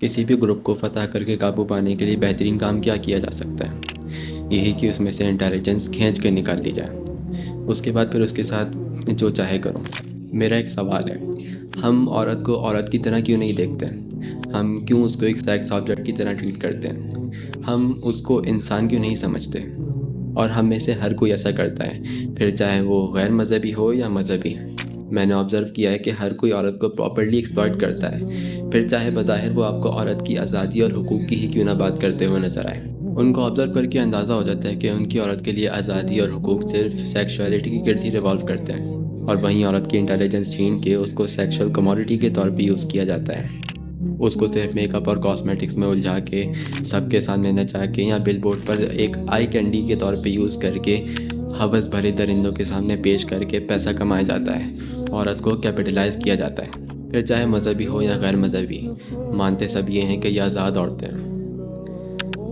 کسی بھی گروپ کو فتح کر کے قابو پانے کے لیے بہترین کام کیا کیا جا سکتا ہے؟ یہی کہ اس میں سے انٹیلیجنس کھینچ کے نکال لی جائے، اس کے بعد پھر اس کے ساتھ جو چاہے کرو۔ میرا ایک سوال ہے، ہم عورت کو عورت کی طرح کیوں نہیں دیکھتے؟ ہم کیوں اس کو ایک سیکس آبجیکٹ کی طرح ٹریٹ کرتے ہیں؟ ہم اس کو انسان کیوں نہیں سمجھتے؟ اور ہم میں سے ہر کوئی ایسا کرتا ہے، پھر چاہے وہ غیر مذہبی ہو یا مذہبی۔ میں نے آبزرو کیا ہے کہ ہر کوئی عورت کو پراپرلی ایکسپلائٹ کرتا ہے، پھر چاہے بظاہر وہ آپ کو عورت کی آزادی اور حقوق کی ہی کیوں نہ بات کرتے ہوئے نظر آئے۔ ان کو آبزرو کر کے اندازہ ہو جاتا ہے کہ ان کی عورت کے لیے آزادی اور حقوق صرف سیکشولیٹی کی گرد ہی ریوالو کرتے ہیں، اور وہیں عورت کی انٹیلیجنس چھین کے اس کو سیکشول کموڈٹی کے طور پہ یوز کیا جاتا ہے۔ اس کو صرف میک اپ اور کاسمیٹکس میں الجھا کے، سب کے سامنے نچا کے، یا بل بورڈ پر ایک آئی کینڈی کے طور پہ یوز کر کے، ہوس بھرے درندوں کے سامنے پیش کر کے پیسہ کمایا جاتا ہے، عورت کو کیپٹلائز کیا جاتا ہے۔ پھر چاہے مذہبی ہو یا غیر مذہبی، مانتے سب یہ ہیں کہ یہ آزاد عورتیں ہیں۔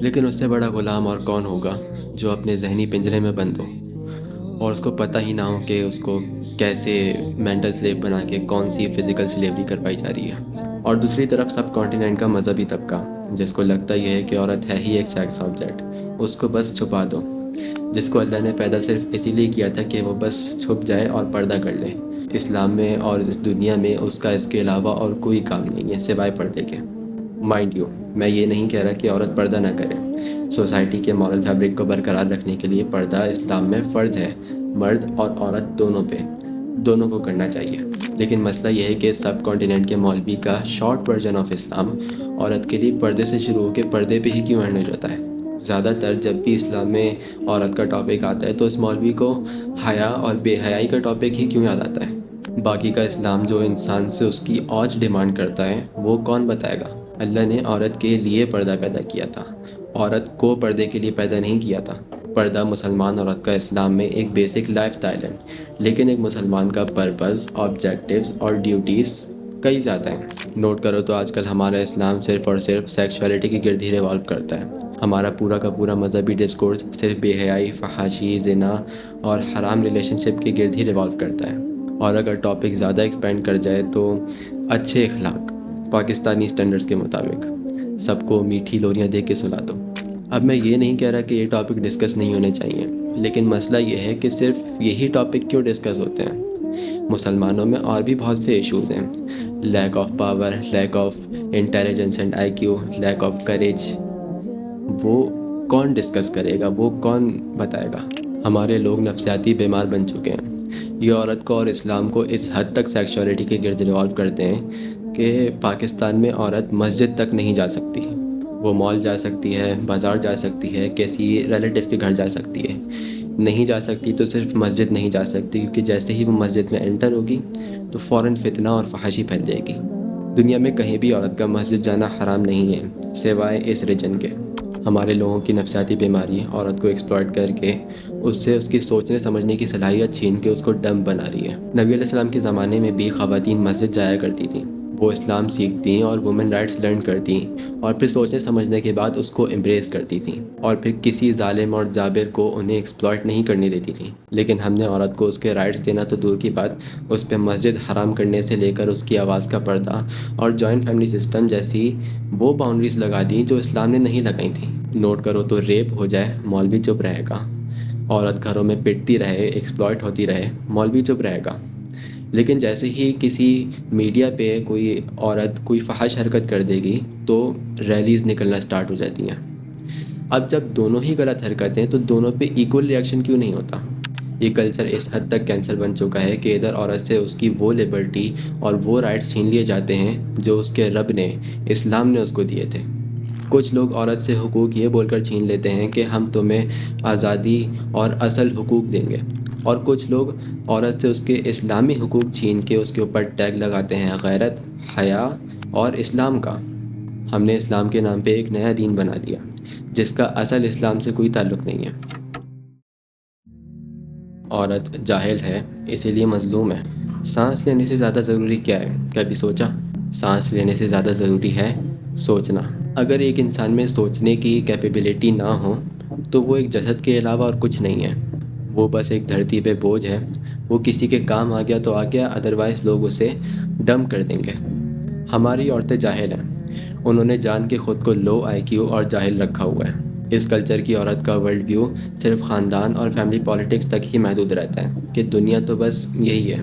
لیکن اس سے بڑا غلام اور کون ہوگا جو اپنے ذہنی پنجرے میں بند ہو اور اس کو پتہ ہی نہ ہو کہ اس کو کیسے مینٹل سلیو بنا کے کون سی فزیکل سلیوری کروائی جا رہی ہے۔ اور دوسری طرف سب کانٹیننٹ کا مذہبی طبقہ، جس کو لگتا یہ ہے کہ عورت ہے ہی ایک سیکس آبجیکٹ، اس کو بس چھپا دو، جس کو اللہ نے پیدا صرف اسی لیے کیا تھا کہ وہ بس چھپ جائے اور پردہ کر لے۔ اسلام میں اور اس دنیا میں اس کا اس کے علاوہ اور کوئی کام نہیں ہے سوائے پردے کے۔ مائنڈ یو، میں یہ نہیں کہہ رہا کہ عورت پردہ نہ کرے۔ سوسائٹی کے مورل فیبرک کو برقرار رکھنے کے لیے پردہ اسلام میں فرض ہے، مرد اور عورت دونوں پہ، دونوں کو کرنا چاہیے۔ لیکن مسئلہ یہ ہے کہ سب کانٹیننٹ کے مولوی کا شارٹ ورژن آف اسلام عورت کے لیے پردے سے شروع ہو کے پردے پہ ہی کیوں اینڈ ہو جاتا ہے؟ زیادہ تر جب بھی اسلام میں عورت کا ٹاپک آتا ہے تو اس مولوی کو حیا اور بے حیائی کا ٹاپک ہی کیوں یاد آتا ہے؟ باقی کا اسلام جو انسان سے اس کی اوج ڈیمانڈ کرتا ہے وہ کون بتائے گا؟ اللہ نے عورت کے لیے پردہ پیدا کیا تھا، عورت کو پردے کے لیے پیدا نہیں کیا تھا۔ پردہ مسلمان عورت کا اسلام میں ایک بیسک لائف سٹائل ہے، لیکن ایک مسلمان کا پرپز، آبجیکٹیوز اور ڈیوٹیز کئی زیادہ ہیں۔ نوٹ کرو تو آج کل ہمارا اسلام صرف اور صرف سیکشولیٹی کی گرد ہی ریوالو کرتا ہے۔ ہمارا پورا کا پورا مذہبی ڈسکورس صرف بے حیائی، فحاشی، زنا اور حرام ریلیشن شپ کے گرد ہی ریوالو کرتا ہے۔ اور اگر ٹاپک زیادہ ایکسپینڈ کر جائے تو اچھے اخلاق، پاکستانی سٹینڈرڈز کے مطابق، سب کو میٹھی لوریاں دے کے سلا دو۔ اب میں یہ نہیں کہہ رہا کہ یہ ٹاپک ڈسکس نہیں ہونے چاہیے، لیکن مسئلہ یہ ہے کہ صرف یہی ٹاپک کیوں ڈسکس ہوتے ہیں؟ مسلمانوں میں اور بھی بہت سے ایشوز ہیں، lack of power, lack of intelligence and IQ کیو، لیک آف کریج۔ وہ کون ڈسکس کرے گا؟ وہ کون بتائے گا؟ ہمارے لوگ نفسیاتی بیمار بن چکے ہیں۔ یہ عورت کو اور اسلام کو اس حد تک سیکشولیٹی کے گرد ریوالو کرتے ہیں کہ پاکستان میں عورت مسجد تک نہیں جا سکتی۔ وہ مال جا سکتی ہے، بازار جا سکتی ہے، کسی ریلیٹیو کے گھر جا سکتی ہے، نہیں جا سکتی تو صرف مسجد نہیں جا سکتی، کیونکہ جیسے ہی وہ مسجد میں انٹر ہوگی تو فوراً فتنہ اور فحاشی پھیل جائے گی۔ دنیا میں کہیں بھی عورت کا مسجد جانا حرام نہیں ہے سوائے اس ریجن کے۔ ہمارے لوگوں کی نفسیاتی بیماری عورت کو ایکسپلائٹ کر کے اس سے اس کی سوچنے سمجھنے کی صلاحیت چھین کے اس کو ڈم بنا رہی ہے۔ نبی علیہ السلام کے زمانے میں بھی خواتین مسجد جایا کرتی تھیں، وہ اسلام سیکھتیں اور وومن رائٹس لرن کرتیں، اور پھر سوچنے سمجھنے کے بعد اس کو امبریس کرتی تھیں، اور پھر کسی ظالم اور جابر کو انہیں ایکسپلائٹ نہیں کرنے دیتی تھیں۔ لیکن ہم نے عورت کو اس کے رائٹس دینا تو دور کی بات، اس پہ مسجد حرام کرنے سے لے کر اس کی آواز کا پردہ اور جوائنٹ فیملی سسٹم جیسی وہ باؤنڈریز لگا دیں جو اسلام نے نہیں لگائی تھیں۔ نوٹ کرو تو ریپ ہو جائے، مولوی چپ رہے گا، عورت گھروں میں پٹتی رہے، ایکسپلائٹ ہوتی رہے، مولوی چپ رہے گا۔ لیکن جیسے ہی کسی میڈیا پہ کوئی عورت کوئی فحش حرکت کر دے گی تو ریلیز نکلنا سٹارٹ ہو جاتی ہیں۔ اب جب دونوں ہی غلط حرکتیں تو دونوں پہ ایکول ریئیکشن کیوں نہیں ہوتا؟ یہ کلچر اس حد تک کینسر بن چکا ہے کہ ادھر عورت سے اس کی وہ لبرٹی اور وہ رائٹس چھین لیے جاتے ہیں جو اس کے رب نے، اسلام نے اس کو دیے تھے۔ کچھ لوگ عورت سے حقوق یہ بول کر چھین لیتے ہیں کہ ہم تمہیں آزادی اور اصل حقوق دیں گے، اور کچھ لوگ عورت سے اس کے اسلامی حقوق چھین کے اس کے اوپر ٹیگ لگاتے ہیں غیرت، حیا اور اسلام کا۔ ہم نے اسلام کے نام پہ ایک نیا دین بنا لیا جس کا اصل اسلام سے کوئی تعلق نہیں ہے۔ عورت جاہل ہے اسی لیے مظلوم ہے۔ سانس لینے سے زیادہ ضروری کیا ہے؟ کبھی سوچا؟ سانس لینے سے زیادہ ضروری ہے سوچنا۔ اگر ایک انسان میں سوچنے کی کیپیبلٹی نہ ہو تو وہ ایک جسد کے علاوہ اور کچھ نہیں ہے، وہ بس ایک دھرتی پہ بوجھ ہے۔ وہ کسی کے کام آ گیا تو آ گیا، ادروائز لوگ اسے ڈم کر دیں گے۔ ہماری عورتیں جاہل ہیں، انہوں نے جان کے خود کو لو آئی کیو اور جاہل رکھا ہوا ہے۔ اس کلچر کی عورت کا ورلڈ ویو صرف خاندان اور فیملی پالیٹکس تک ہی محدود رہتا ہے کہ دنیا تو بس یہی ہے۔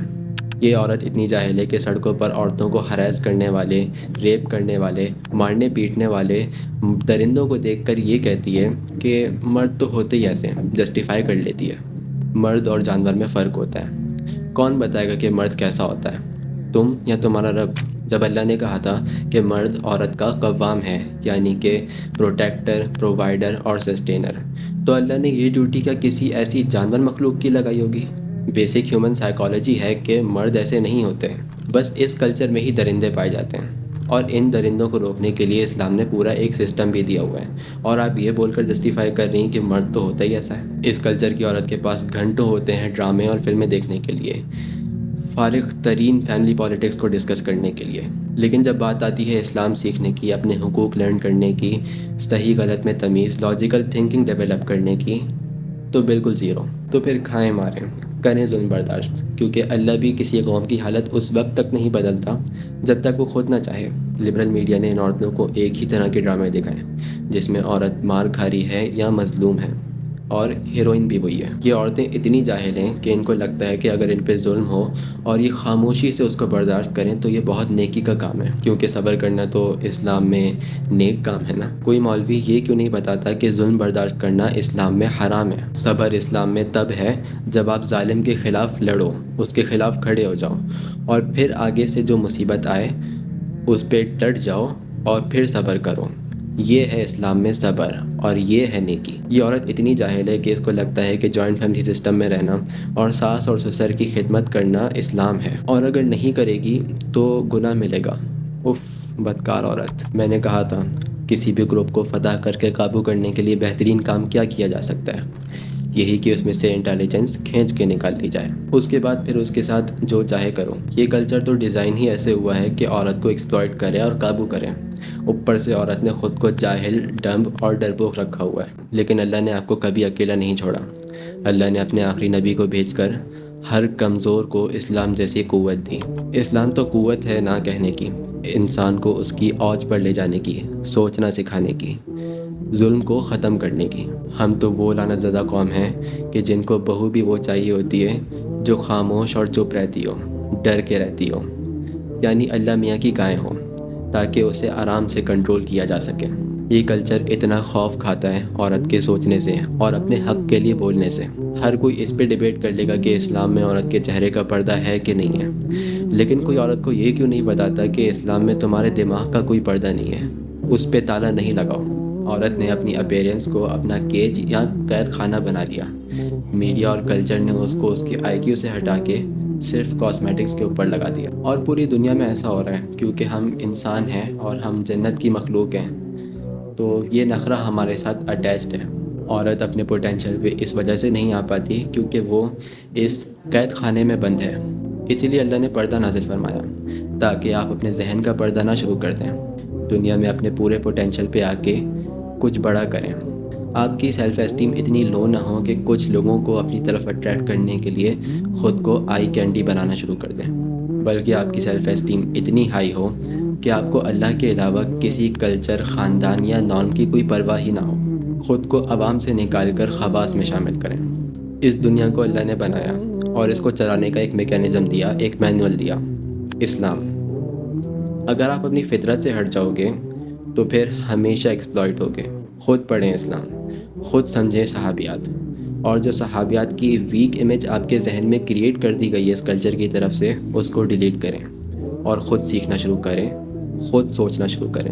یہ عورت اتنی جاہل ہے کہ سڑکوں پر عورتوں کو ہراس کرنے والے، ریپ کرنے والے، مارنے پیٹنے والے درندوں کو دیکھ کر یہ کہتی ہے کہ مرد تو ہوتے ہی ایسے ہیں، جسٹیفائی کر لیتی ہے۔ مرد اور جانور میں فرق ہوتا ہے۔ کون بتائے گا کہ مرد کیسا ہوتا ہے؟ تم یا تمہارا رب؟ جب اللہ نے کہا تھا کہ مرد عورت کا قوام ہے، یعنی کہ پروٹیکٹر، پرووائڈر اور سسٹینر، تو اللہ نے یہ ڈیوٹی کیا کسی ایسی جانور مخلوق کی لگائی ہوگی؟ بیسک ہیومن سائیکالوجی ہے کہ مرد ایسے نہیں ہوتے، بس اس کلچر میں ہی درندے پائے جاتے ہیں، اور ان درندوں کو روکنے کے لیے اسلام نے پورا ایک سسٹم بھی دیا ہوا ہے، اور آپ یہ بول کر جسٹیفائی کر رہی ہیں کہ مرد تو ہوتا ہی ایسا ہے۔ اس کلچر کی عورت کے پاس گھنٹوں ہوتے ہیں ڈرامے اور فلمیں دیکھنے کے لیے، فارغ ترین فیملی پالیٹکس کو ڈسکس کرنے کے لیے، لیکن جب بات آتی ہے اسلام سیکھنے کی، اپنے حقوق لرن کرنے کی، صحیح غلط میں تمیز، لاجیکل تھنکنگ ڈیولپ کرنے کی، تو بالکل زیرو۔ تو پھر کھائیں ماریں، کریں ظلم برداشت، کیونکہ اللہ بھی کسی قوم کی حالت اس وقت تک نہیں بدلتا جب تک وہ خود نہ چاہے۔ لبرل میڈیا نے ان عورتوں کو ایک ہی طرح کے ڈرامے دکھائے جس میں عورت مار کھا رہی ہے یا مظلوم ہے، اور ہیروئن بھی وہی ہے۔ یہ عورتیں اتنی جاہل ہیں کہ ان کو لگتا ہے کہ اگر ان پہ ظلم ہو اور یہ خاموشی سے اس کو برداشت کریں تو یہ بہت نیکی کا کام ہے، کیونکہ صبر کرنا تو اسلام میں نیک کام ہے نا۔ کوئی مولوی یہ کیوں نہیں بتاتا کہ ظلم برداشت کرنا اسلام میں حرام ہے؟ صبر اسلام میں تب ہے جب آپ ظالم کے خلاف لڑو، اس کے خلاف کھڑے ہو جاؤ، اور پھر آگے سے جو مصیبت آئے اس پہ ڈٹ جاؤ اور پھر صبر کرو۔ یہ ہے اسلام میں صبر، اور یہ ہے نیکی۔ یہ عورت اتنی جاہل ہے کہ اس کو لگتا ہے کہ جوائنٹ فیملی سسٹم میں رہنا اور ساس اور سسر کی خدمت کرنا اسلام ہے، اور اگر نہیں کرے گی تو گناہ ملے گا۔ اف، بدکار عورت۔ میں نے کہا تھا کسی بھی گروپ کو فتح کر کے قابو کرنے کے لیے بہترین کام کیا کیا جا سکتا ہے؟ یہی کہ اس میں سے انٹیلیجنس کھینچ کے نکال لی جائے، اس کے بعد پھر اس کے ساتھ جو چاہے کرو۔ یہ کلچر تو ڈیزائن ہی ایسے ہوا ہے کہ عورت کو ایکسپلائٹ کرے اور قابو کرے۔ اوپر سے عورت نے خود کو جاہل، ڈمب اور ڈرپوک رکھا ہوا ہے، لیکن اللہ نے آپ کو کبھی اکیلا نہیں چھوڑا۔ اللہ نے اپنے آخری نبی کو بھیج کر ہر کمزور کو اسلام جیسی قوت دی۔ اسلام تو قوت ہے نہ کہنے کی، انسان کو اس کی اوج پر لے جانے کی، سوچنا سکھانے کی، ظلم کو ختم کرنے کی۔ ہم تو وہ لعنت زدہ قوم ہیں کہ جن کو بہو بھی وہ چاہیے ہوتی ہے جو خاموش اور چپ رہتی ہو، ڈر کے رہتی ہو، یعنی اللہ میاں کی گائے ہو، تاکہ اسے آرام سے کنٹرول کیا جا سکے۔ یہ کلچر اتنا خوف کھاتا ہے عورت کے سوچنے سے اور اپنے حق کے لیے بولنے سے۔ ہر کوئی اس پہ ڈیبیٹ کر لے گا کہ اسلام میں عورت کے چہرے کا پردہ ہے کہ نہیں ہے، لیکن کوئی عورت کو یہ کیوں نہیں بتاتا کہ اسلام میں تمہارے دماغ کا کوئی پردہ نہیں ہے، اس پہ تالا نہیں لگاؤ۔ عورت نے اپنی اپیرنس کو اپنا کیج یا قید خانہ بنا لیا۔ میڈیا اور کلچر نے اس کو اس کی آئی کیو سے ہٹا کے صرف کاسمیٹکس کے اوپر لگا دیا، اور پوری دنیا میں ایسا ہو رہا ہے کیونکہ ہم انسان ہیں اور ہم جنت کی مخلوق ہیں، تو یہ نخرہ ہمارے ساتھ اٹیچڈ ہے۔ عورت اپنے پوٹینشیل پہ اس وجہ سے نہیں آ پاتی کیونکہ وہ اس قید خانے میں بند ہے۔ اسی لیے اللہ نے پردہ نازل فرمایا تاکہ آپ اپنے ذہن کا پردہ نہ شروع کر دیں، دنیا میں اپنے پورے پوٹینشیل پہ آ کے کچھ بڑا کریں۔ آپ کی سیلف اسٹیم اتنی لو نہ ہو کہ کچھ لوگوں کو اپنی طرف اٹریکٹ کرنے کے لیے خود کو آئی کینڈی بنانا شروع کر دیں، بلکہ آپ کی سیلف اسٹیم اتنی ہائی ہو کہ آپ کو اللہ کے علاوہ کسی کلچر، خاندان یا نارم کی کوئی پرواہ ہی نہ ہو۔ خود کو عوام سے نکال کر خواص میں شامل کریں۔ اس دنیا کو اللہ نے بنایا اور اس کو چلانے کا ایک میکینزم دیا، ایک مینول دیا، اسلام۔ اگر آپ اپنی فطرت سے ہٹ جاؤ گے تو پھر ہمیشہ ایکسپلائٹ ہوگے۔ خود پڑھیں اسلام، خود سمجھیں صحابیات، اور جو صحابیات کی ویک امیج آپ کے ذہن میں کریٹ کر دی گئی ہے اس کلچر کی طرف سے، اس کو ڈیلیٹ کریں اور خود سیکھنا شروع کریں، خود سوچنا شروع کریں۔